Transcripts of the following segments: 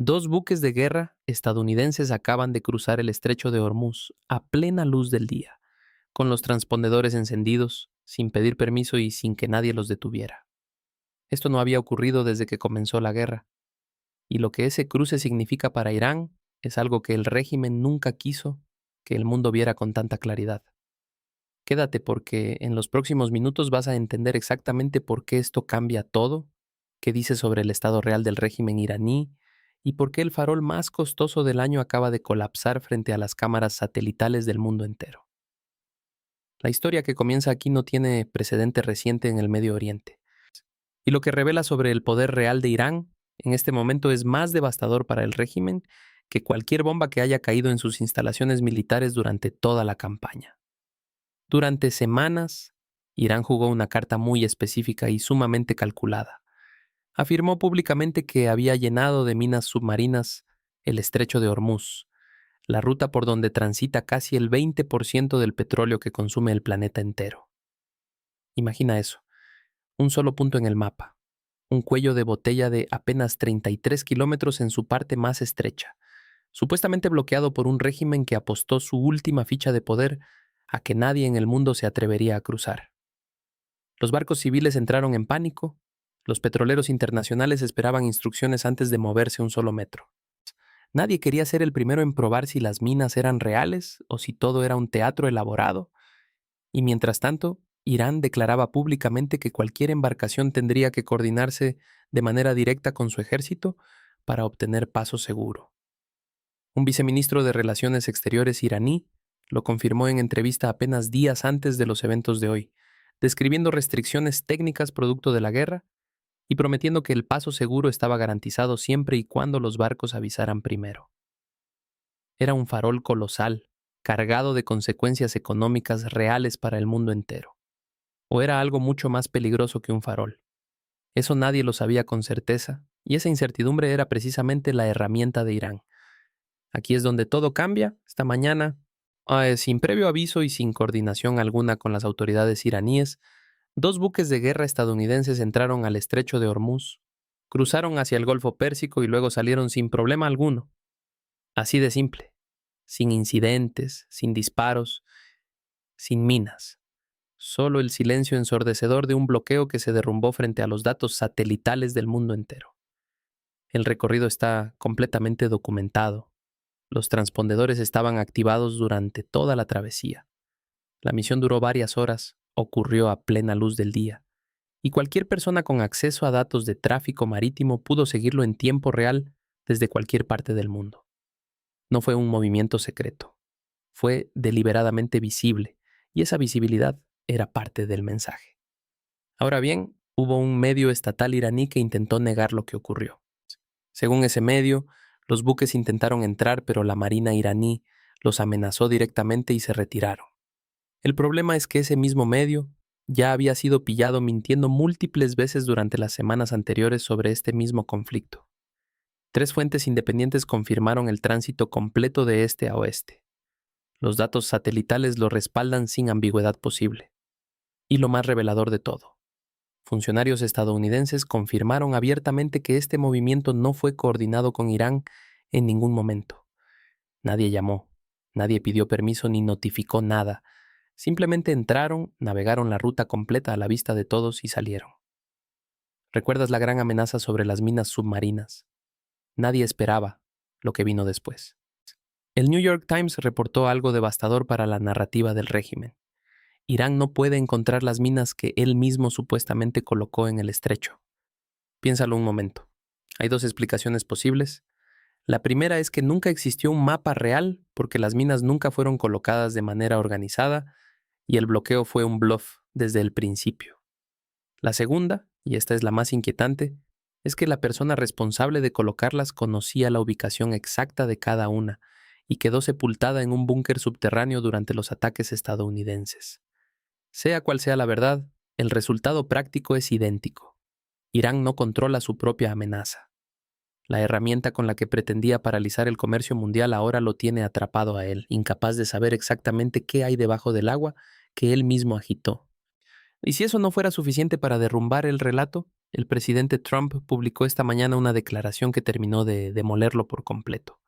Dos buques de guerra estadounidenses acaban de cruzar el estrecho de Hormuz a plena luz del día, con los transpondedores encendidos, sin pedir permiso y sin que nadie los detuviera. Esto no había ocurrido desde que comenzó la guerra, y lo que ese cruce significa para Irán es algo que el régimen nunca quiso que el mundo viera con tanta claridad. Quédate porque en los próximos minutos vas a entender exactamente por qué esto cambia todo, qué dice sobre el estado real del régimen iraní y por qué el farol más costoso del año acaba de colapsar frente a las cámaras satelitales del mundo entero. La historia que comienza aquí no tiene precedente reciente en el Medio Oriente, y lo que revela sobre el poder real de Irán en este momento es más devastador para el régimen que cualquier bomba que haya caído en sus instalaciones militares durante toda la campaña. Durante semanas, Irán jugó una carta muy específica y sumamente calculada. Afirmó públicamente que había llenado de minas submarinas el estrecho de Hormuz, la ruta por donde transita casi el 20% del petróleo que consume el planeta entero. Imagina eso, un solo punto en el mapa, un cuello de botella de apenas 33 kilómetros en su parte más estrecha, supuestamente bloqueado por un régimen que apostó su última ficha de poder a que nadie en el mundo se atrevería a cruzar. Los barcos civiles entraron en pánico, los petroleros internacionales esperaban instrucciones antes de moverse un solo metro. Nadie quería ser el primero en probar si las minas eran reales o si todo era un teatro elaborado, y mientras tanto, Irán declaraba públicamente que cualquier embarcación tendría que coordinarse de manera directa con su ejército para obtener paso seguro. Un viceministro de Relaciones Exteriores iraní lo confirmó en entrevista apenas días antes de los eventos de hoy, describiendo restricciones técnicas producto de la guerra y prometiendo que el paso seguro estaba garantizado siempre y cuando los barcos avisaran primero. Era un farol colosal, cargado de consecuencias económicas reales para el mundo entero. O era algo mucho más peligroso que un farol. Eso nadie lo sabía con certeza, y esa incertidumbre era precisamente la herramienta de Irán. Aquí es donde todo cambia, esta mañana, sin previo aviso y sin coordinación alguna con las autoridades iraníes. Dos buques de guerra estadounidenses entraron al estrecho de Hormuz, cruzaron hacia el Golfo Pérsico y luego salieron sin problema alguno. Así de simple, sin incidentes, sin disparos, sin minas. Solo el silencio ensordecedor de un bloqueo que se derrumbó frente a los datos satelitales del mundo entero. El recorrido está completamente documentado. Los transpondedores estaban activados durante toda la travesía. La misión duró varias horas, ocurrió a plena luz del día, y cualquier persona con acceso a datos de tráfico marítimo pudo seguirlo en tiempo real desde cualquier parte del mundo. No fue un movimiento secreto, fue deliberadamente visible, y esa visibilidad era parte del mensaje. Ahora bien, hubo un medio estatal iraní que intentó negar lo que ocurrió. Según ese medio, los buques intentaron entrar, pero la marina iraní los amenazó directamente y se retiraron. El problema es que ese mismo medio ya había sido pillado mintiendo múltiples veces durante las semanas anteriores sobre este mismo conflicto. 3 fuentes independientes confirmaron el tránsito completo de este a oeste. Los datos satelitales lo respaldan sin ambigüedad posible. Y lo más revelador de todo, funcionarios estadounidenses confirmaron abiertamente que este movimiento no fue coordinado con Irán en ningún momento. Nadie llamó, nadie pidió permiso ni notificó nada. Simplemente entraron, navegaron la ruta completa a la vista de todos y salieron. ¿Recuerdas la gran amenaza sobre las minas submarinas? Nadie esperaba lo que vino después. El New York Times reportó algo devastador para la narrativa del régimen. Irán no puede encontrar las minas que él mismo supuestamente colocó en el estrecho. Piénsalo un momento. Hay 2 explicaciones posibles. La primera es que nunca existió un mapa real porque las minas nunca fueron colocadas de manera organizada y el bloqueo fue un bluff desde el principio. La segunda, y esta es la más inquietante, es que la persona responsable de colocarlas conocía la ubicación exacta de cada una y quedó sepultada en un búnker subterráneo durante los ataques estadounidenses. Sea cual sea la verdad, el resultado práctico es idéntico. Irán no controla su propia amenaza. La herramienta con la que pretendía paralizar el comercio mundial ahora lo tiene atrapado a él, incapaz de saber exactamente qué hay debajo del agua que él mismo agitó. Y si eso no fuera suficiente para derrumbar el relato, el presidente Trump publicó esta mañana una declaración que terminó de demolerlo por completo.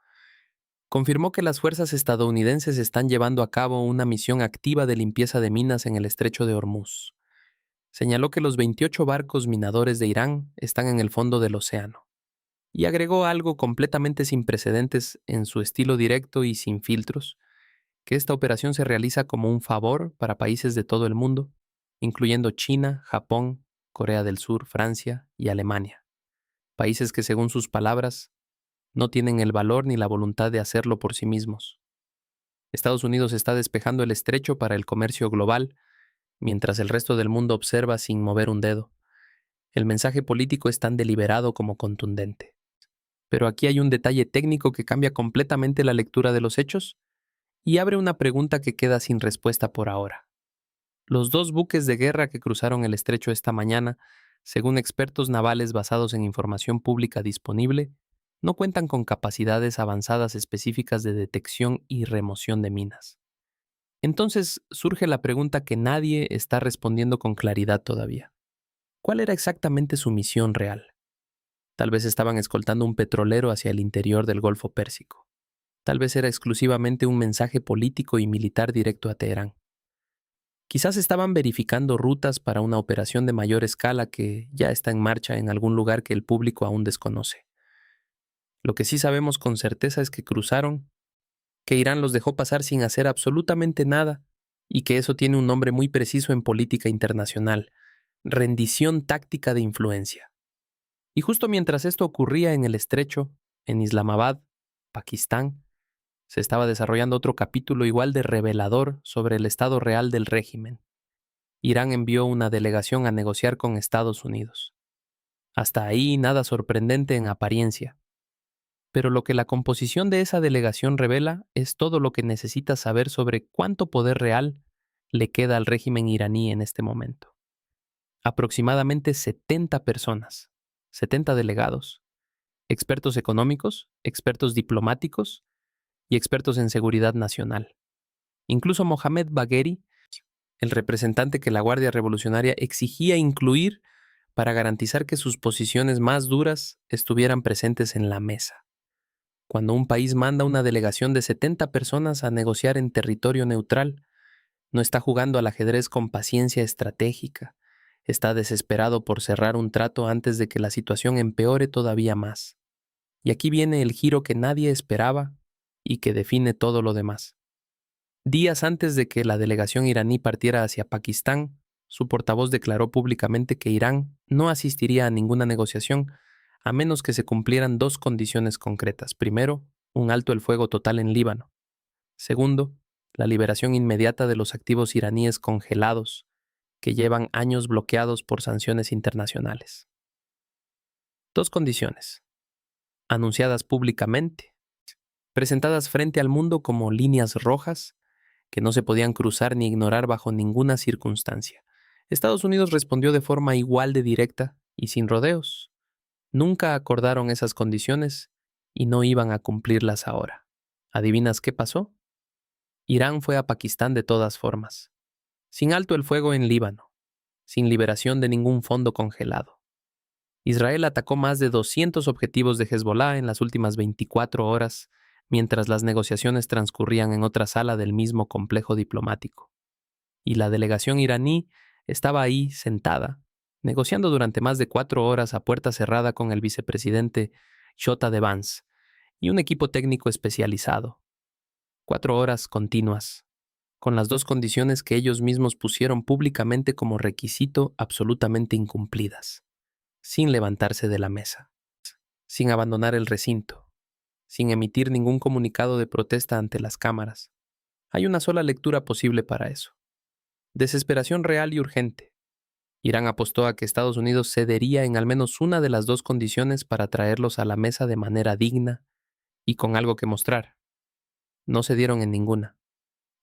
Confirmó que las fuerzas estadounidenses están llevando a cabo una misión activa de limpieza de minas en el estrecho de Hormuz. Señaló que los 28 barcos minadores de Irán están en el fondo del océano. Y agregó algo completamente sin precedentes en su estilo directo y sin filtros, que esta operación se realiza como un favor para países de todo el mundo, incluyendo China, Japón, Corea del Sur, Francia y Alemania. Países que, según sus palabras, no tienen el valor ni la voluntad de hacerlo por sí mismos. Estados Unidos está despejando el estrecho para el comercio global, mientras el resto del mundo observa sin mover un dedo. El mensaje político es tan deliberado como contundente. Pero aquí hay un detalle técnico que cambia completamente la lectura de los hechos y abre una pregunta que queda sin respuesta por ahora. Los dos buques de guerra que cruzaron el estrecho esta mañana, según expertos navales basados en información pública disponible, no cuentan con capacidades avanzadas específicas de detección y remoción de minas. Entonces surge la pregunta que nadie está respondiendo con claridad todavía. ¿Cuál era exactamente su misión real? Tal vez estaban escoltando un petrolero hacia el interior del Golfo Pérsico. Tal vez era exclusivamente un mensaje político y militar directo a Teherán. Quizás estaban verificando rutas para una operación de mayor escala que ya está en marcha en algún lugar que el público aún desconoce. Lo que sí sabemos con certeza es que cruzaron, que Irán los dejó pasar sin hacer absolutamente nada y que eso tiene un nombre muy preciso en política internacional: rendición táctica de influencia. Y justo mientras esto ocurría en el estrecho, en Islamabad, Pakistán, se estaba desarrollando otro capítulo igual de revelador sobre el estado real del régimen. Irán envió una delegación a negociar con Estados Unidos. Hasta ahí nada sorprendente en apariencia. Pero lo que la composición de esa delegación revela es todo lo que necesitas saber sobre cuánto poder real le queda al régimen iraní en este momento. Aproximadamente 70 personas, 70 delegados, expertos económicos, expertos diplomáticos y expertos en seguridad nacional. Incluso Mohammad Bagheri, el representante que la Guardia Revolucionaria exigía incluir para garantizar que sus posiciones más duras estuvieran presentes en la mesa. Cuando un país manda una delegación de 70 personas a negociar en territorio neutral, no está jugando al ajedrez con paciencia estratégica, está desesperado por cerrar un trato antes de que la situación empeore todavía más. Y aquí viene el giro que nadie esperaba y que define todo lo demás. Días antes de que la delegación iraní partiera hacia Pakistán, su portavoz declaró públicamente que Irán no asistiría a ninguna negociación a menos que se cumplieran dos condiciones concretas. Primero, un alto el fuego total en Líbano. Segundo, la liberación inmediata de los activos iraníes congelados, que llevan años bloqueados por sanciones internacionales. Dos condiciones, anunciadas públicamente, presentadas frente al mundo como líneas rojas, que no se podían cruzar ni ignorar bajo ninguna circunstancia. Estados Unidos respondió de forma igual de directa y sin rodeos. Nunca acordaron esas condiciones y no iban a cumplirlas ahora. ¿Adivinas qué pasó? Irán fue a Pakistán de todas formas, sin alto el fuego en Líbano, sin liberación de ningún fondo congelado. Israel atacó más de 200 objetivos de Hezbollah en las últimas 24 horas, mientras las negociaciones transcurrían en otra sala del mismo complejo diplomático. Y la delegación iraní estaba ahí sentada, negociando durante más de 4 horas a puerta cerrada con el vicepresidente Shota de Vance y un equipo técnico especializado. 4 horas continuas, con las dos condiciones que ellos mismos pusieron públicamente como requisito absolutamente incumplidas, sin levantarse de la mesa, sin abandonar el recinto, sin emitir ningún comunicado de protesta ante las cámaras. Hay una sola lectura posible para eso: desesperación real y urgente. Irán apostó a que Estados Unidos cedería en al menos una de las dos condiciones para traerlos a la mesa de manera digna y con algo que mostrar. No cedieron en ninguna.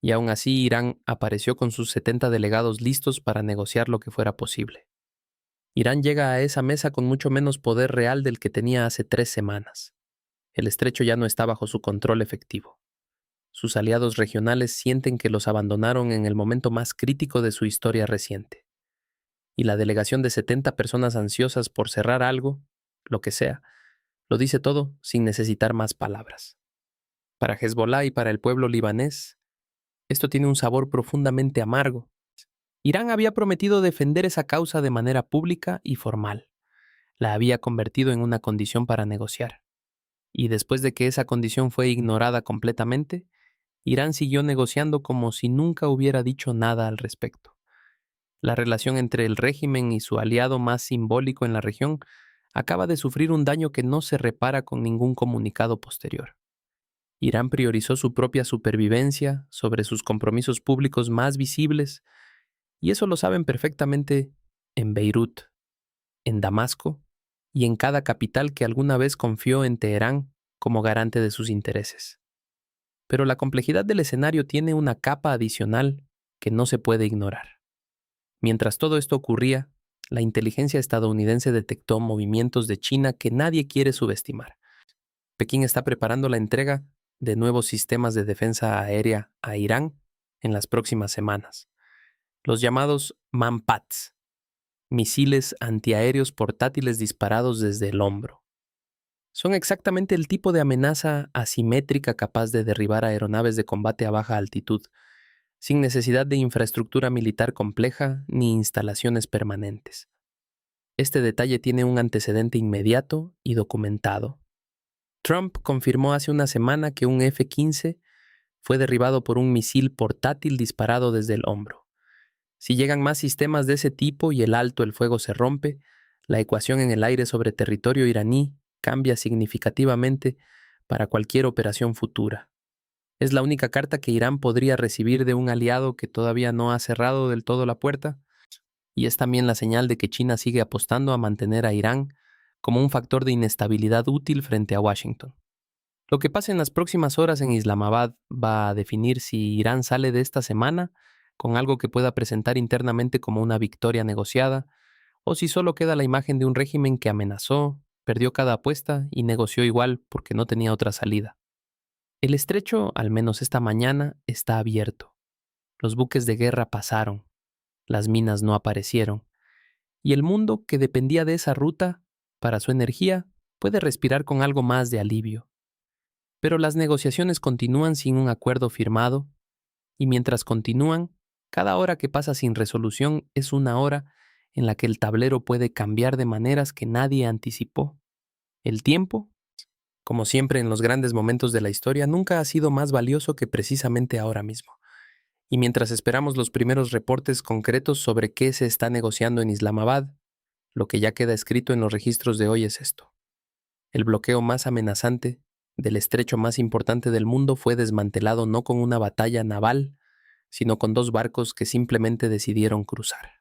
Y aún así Irán apareció con sus 70 delegados listos para negociar lo que fuera posible. Irán llega a esa mesa con mucho menos poder real del que tenía hace 3 semanas. El estrecho ya no está bajo su control efectivo. Sus aliados regionales sienten que los abandonaron en el momento más crítico de su historia reciente. y la delegación de 70 personas ansiosas por cerrar algo, lo que sea, lo dice todo sin necesitar más palabras. Para Hezbollah y para el pueblo libanés, esto tiene un sabor profundamente amargo. Irán había prometido defender esa causa de manera pública y formal. La había convertido en una condición para negociar. Y después de que esa condición fue ignorada completamente, Irán siguió negociando como si nunca hubiera dicho nada al respecto. La relación entre el régimen y su aliado más simbólico en la región acaba de sufrir un daño que no se repara con ningún comunicado posterior. Irán priorizó su propia supervivencia sobre sus compromisos públicos más visibles, y eso lo saben perfectamente en Beirut, en Damasco y en cada capital que alguna vez confió en Teherán como garante de sus intereses. Pero la complejidad del escenario tiene una capa adicional que no se puede ignorar. Mientras todo esto ocurría, la inteligencia estadounidense detectó movimientos de China que nadie quiere subestimar. Pekín está preparando la entrega de nuevos sistemas de defensa aérea a Irán en las próximas semanas. Los llamados Manpads, misiles antiaéreos portátiles disparados desde el hombro. Son exactamente el tipo de amenaza asimétrica capaz de derribar aeronaves de combate a baja altitud, sin necesidad de infraestructura militar compleja ni instalaciones permanentes. Este detalle tiene un antecedente inmediato y documentado. Trump confirmó hace una semana que un F-15 fue derribado por un misil portátil disparado desde el hombro. Si llegan más sistemas de ese tipo y el alto el fuego se rompe, la ecuación en el aire sobre territorio iraní cambia significativamente para cualquier operación futura. Es la única carta que Irán podría recibir de un aliado que todavía no ha cerrado del todo la puerta, y es también la señal de que China sigue apostando a mantener a Irán como un factor de inestabilidad útil frente a Washington. Lo que pase en las próximas horas en Islamabad va a definir si Irán sale de esta semana con algo que pueda presentar internamente como una victoria negociada, o si solo queda la imagen de un régimen que amenazó, perdió cada apuesta y negoció igual porque no tenía otra salida. El estrecho, al menos esta mañana, está abierto. Los buques de guerra pasaron, las minas no aparecieron, y el mundo que dependía de esa ruta para su energía puede respirar con algo más de alivio. Pero las negociaciones continúan sin un acuerdo firmado, y mientras continúan, cada hora que pasa sin resolución es una hora en la que el tablero puede cambiar de maneras que nadie anticipó. El tiempo, como siempre en los grandes momentos de la historia, nunca ha sido más valioso que precisamente ahora mismo. Y mientras esperamos los primeros reportes concretos sobre qué se está negociando en Islamabad, lo que ya queda escrito en los registros de hoy es esto. El bloqueo más amenazante del estrecho más importante del mundo fue desmantelado no con una batalla naval, sino con dos barcos que simplemente decidieron cruzar.